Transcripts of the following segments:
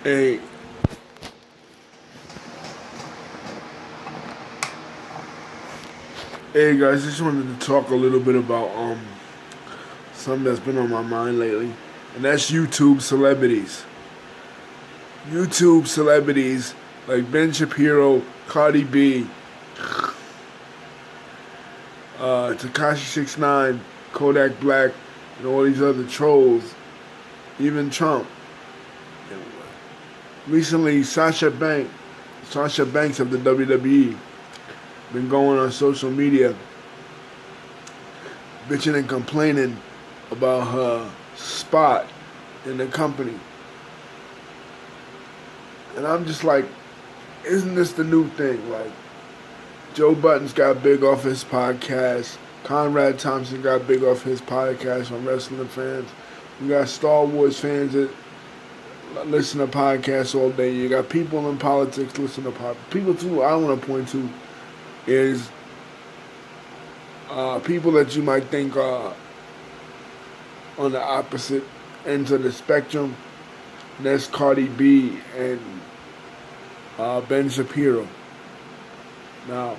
Hey, hey guys, just wanted to talk a little bit about something that's been on my mind lately, and that's YouTube celebrities. YouTube celebrities like Ben Shapiro, Cardi B, Takashi 69, Kodak Black, and all these other trolls, even Trump. Recently, Sasha Banks of the WWE, been going on social media bitching and complaining about her spot in the company. And I'm just like, isn't this the new thing? Like, Joe Budden's got big off his podcast. Conrad Thompson got big off his podcast from wrestling fans. You got Star Wars fans that listen to podcasts all day. You got people in politics listen to podcasts. People too I want to point to is people that you might think are on the opposite ends of the spectrum. And that's Cardi B and Ben Shapiro. Now,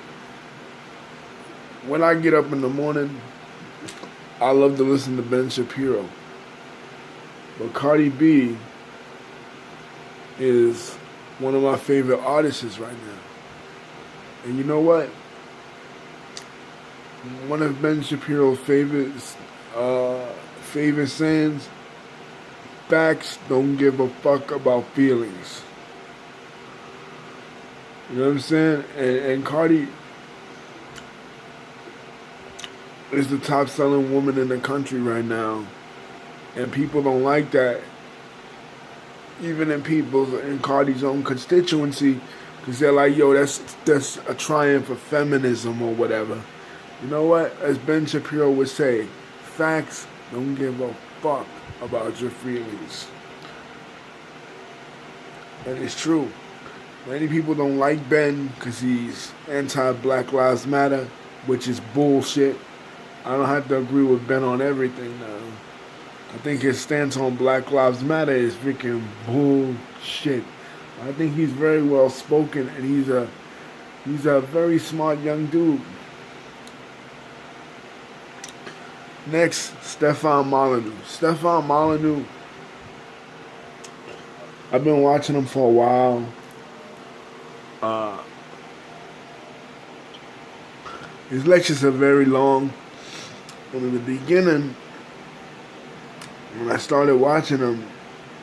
when I get up in the morning, I love to listen to Ben Shapiro. But Cardi B is one of my favorite artists right now. And you know what? One of Ben Shapiro's favorite sayings: "Facts don't give a fuck about feelings." You know what I'm saying? And Cardi is the top selling woman in the country right now. And people don't like that. Even in Cardi's own constituency, because they're like, yo, that's a triumph of feminism or whatever. You know what? As Ben Shapiro would say, facts don't give a fuck about your feelings. And it's true. Many people don't like Ben because he's anti-Black Lives Matter, which is bullshit. I don't have to agree with Ben on everything now. I think his stance on Black Lives Matter is freaking bullshit. I think he's very well spoken, and he's a very smart young dude. Next, Stefan Molyneux. Stefan Molyneux, I've been watching him for a while. His lectures are very long. And in the beginning, when I started watching him,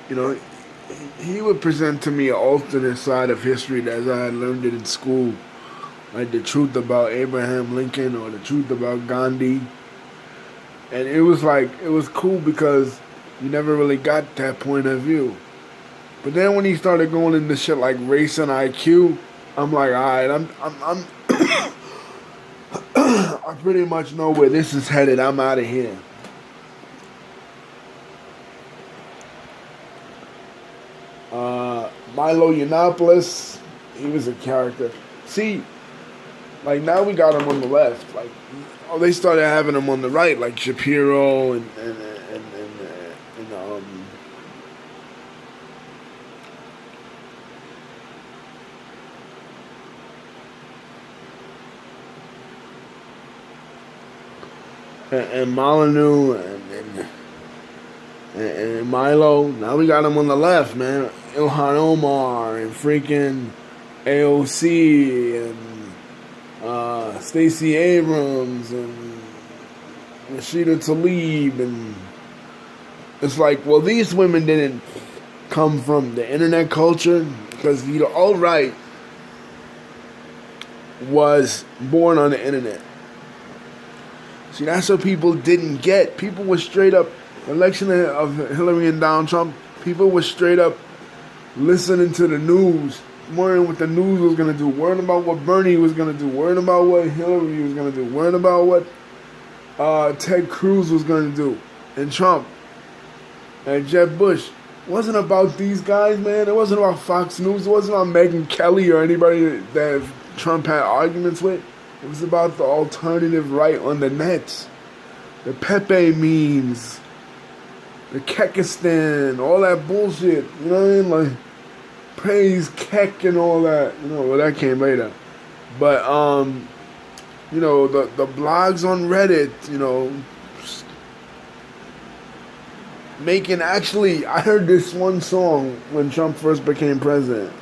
you know, he would present to me an alternate side of history as I had learned it in school. Like the truth about Abraham Lincoln or the truth about Gandhi. And it was cool because you never really got that point of view. But then when he started going into shit like race and IQ, I'm like, alright, I'm I pretty much know where this is headed. I'm out of here. Milo Yiannopoulos, he was a character. See, like now we got him on the left. Like, they started having him on the right, like Shapiro and Molyneux and Milo. Now we got him on the left, man. Ilhan Omar and freaking AOC and Stacey Abrams and Rashida Tlaib, and it's like, well, these women didn't come from the internet culture, because the alt-right was born on the internet. See, that's what people didn't get. People were straight up, election of Hillary and Donald Trump, people were straight up listening to the news, worrying what the news was going to do, worrying about what Bernie was going to do, worrying about what Hillary was going to do, worrying about what Ted Cruz was going to do, and Trump, and Jeb Bush. It wasn't about these guys, man. It wasn't about Fox News. It wasn't about Megyn Kelly or anybody that Trump had arguments with. It was about the alternative right on the net. The Pepe memes, the Kekistan, all that bullshit. You know what I mean? Like, praise Keck and all that. Well, that came later. But the blogs on Reddit, making actually. I heard this one song when Trump first became president.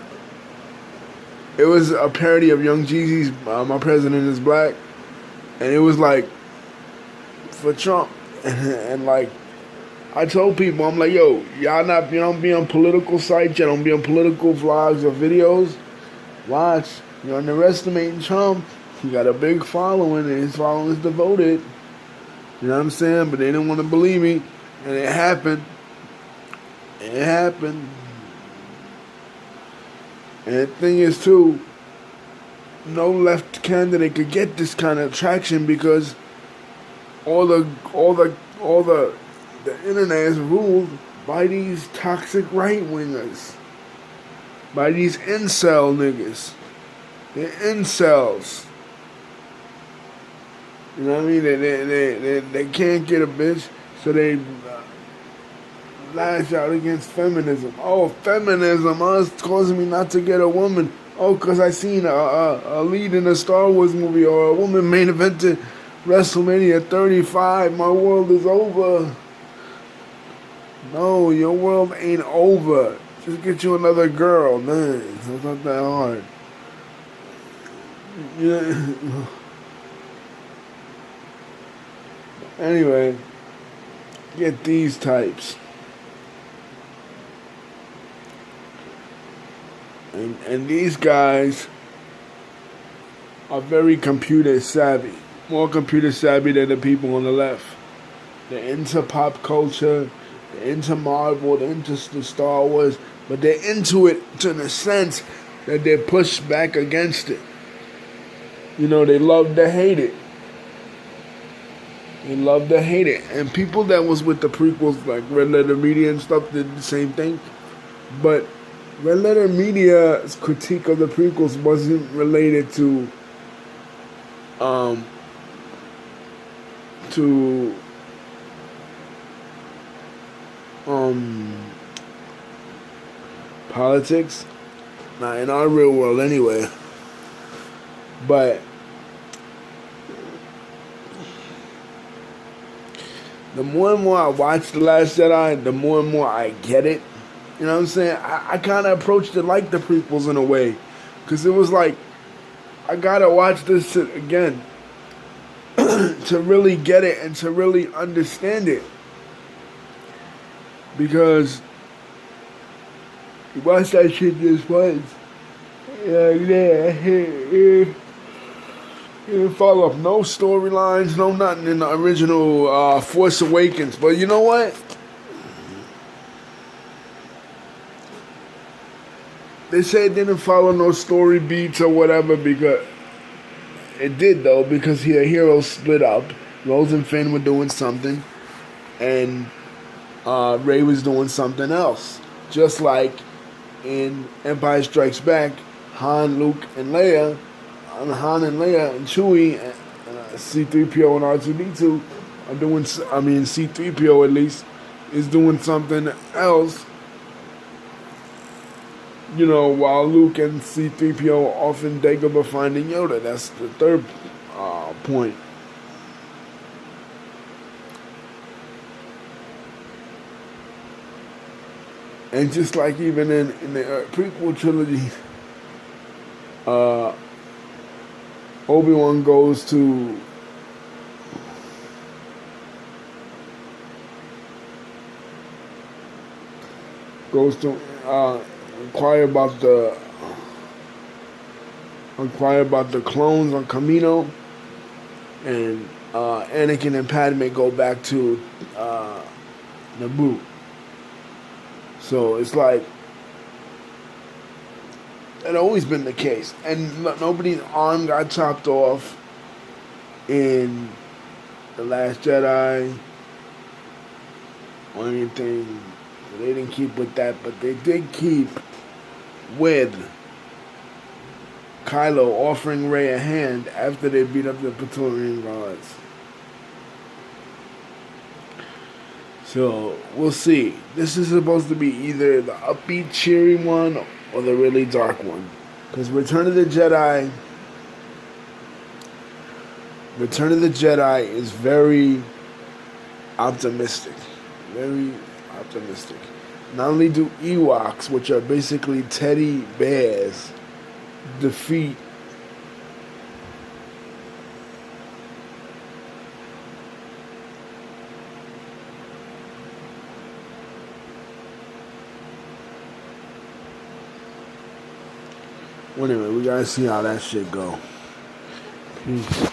It was a parody of Young Jeezy's "My President Is Black," and it was like for Trump, and like I told people, I'm like, yo, you don't be on political sites, you don't be on political vlogs or videos. Watch, you're underestimating Trump. He got a big following, and his following is devoted. You know what I'm saying? But they didn't want to believe me, and it happened. It happened. And the thing is, too, no left candidate could get this kind of traction because all the internet is ruled by these toxic right wingers, by these incel niggas. They're incels. You know what I mean? They can't get a bitch, so they lash out against feminism. Oh, feminism, it's causing me not to get a woman. Oh, because I seen a lead in a Star Wars movie or a woman main evented WrestleMania 35. My world is over. No, your world ain't over. Just get you another girl, man. It's not that hard. Yeah. Anyway, get these types. And these guys are very computer savvy. More computer savvy than the people on the left. They're into pop culture. They're into Marvel. They're into the Star Wars. But they're into it to the sense that they're pushed back against it. They love to hate it. They love to hate it. And people that was with the prequels, like Red Letter Media and stuff, did the same thing. But Red Letter Media's critique of the prequels wasn't related to politics. Not in our real world anyway. But the more and more I watch The Last Jedi, the more and more I get it. You know what I'm saying? I kind of approached it like the prequels in a way. Because it was like, I got to watch this again to really get it and to really understand it. Because you watch that shit just once. You didn't follow up no storylines, no nothing in the original Force Awakens. But you know what? They say it didn't follow no story beats or whatever, because it did though, because the heroes split up. Rose and Finn were doing something, and Rey was doing something else. Just like in Empire Strikes Back, Han, Luke, and Leia, Han and Leia and Chewie, and C-3PO and R2-D2 are doing. C-3PO at least is doing something else. While Luke and C-3PO are off in Dagobah finding Yoda. That's the third point. And just like even in the prequel trilogy, Obi-Wan goes to inquire about the clones on Kamino, and Anakin and Padme go back to Naboo. So it's like that always been the case, and nobody's arm got chopped off in The Last Jedi or anything. They didn't keep with that, but they did keep with Kylo offering Rey a hand after they beat up the Praetorian Guards. So we'll see. This is supposed to be either the upbeat, cheery one or the really dark one. Because Return of the Jedi is very optimistic. Very optimistic. Not only do Ewoks, which are basically teddy bears, defeat well, anyway, we gotta see how that shit go. Peace.